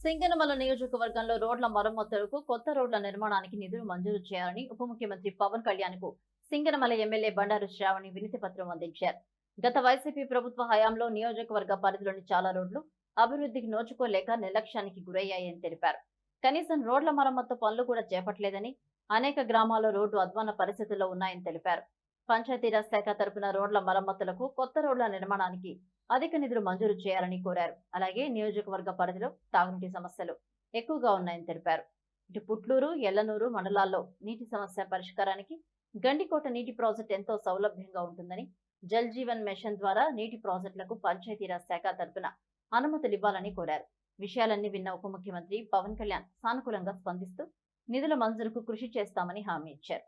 సింగనమల నియోజకవర్గంలో రోడ్ల మరమ్మతులకు కొత్త రోడ్ల నిర్మాణానికి నిధులు మంజూరు చేయాలని ఉప ముఖ్యమంత్రి పవన్ కళ్యాణ్ కు సింగనమల ఎమ్మెల్యే బండారు శ్రావణి వినతి పత్రం అందించారు. గత వైసీపీ ప్రభుత్వ హయాంలో నియోజకవర్గ పరిధిలోని చాలా రోడ్లు అభివృద్ధికి నోచుకోలేక నిర్లక్ష్యానికి గురయ్యాయని తెలిపారు. కనీసం రోడ్ల మరమ్మతు పనులు కూడా చేపట్టలేదని, అనేక గ్రామాల్లో రోడ్డు అధ్వాన పరిస్థితుల్లో ఉన్నాయని తెలిపారు. పంచాయతీరాజ్ శాఖ తరపున రోడ్ల మరమ్మతులకు, కొత్త రోడ్ల నిర్మాణానికి అధిక నిధులు మంజూరు చేయాలని కోరారు. అలాగే నియోజకవర్గ పరిధిలో తాగునీటి సమస్యలు ఎక్కువగా ఉన్నాయని తెలిపారు. ఇటు పుట్లూరు, ఎల్లనూరు మండలాల్లో నీటి సమస్య పరిష్కారానికి గండికోట నీటి ప్రాజెక్టు ఎంతో సౌలభ్యంగా ఉంటుందని, జల్ జీవన్ మిషన్ ద్వారా నీటి ప్రాజెక్టులకు పంచాయతీరాజ్ శాఖ తరపున అనుమతులు ఇవ్వాలని కోరారు. విషయాలన్నీ విన్న ఉప ముఖ్యమంత్రి పవన్ కళ్యాణ్ సానుకూలంగా స్పందిస్తూ నిధుల మంజూరుకు కృషి చేస్తామని హామీ ఇచ్చారు.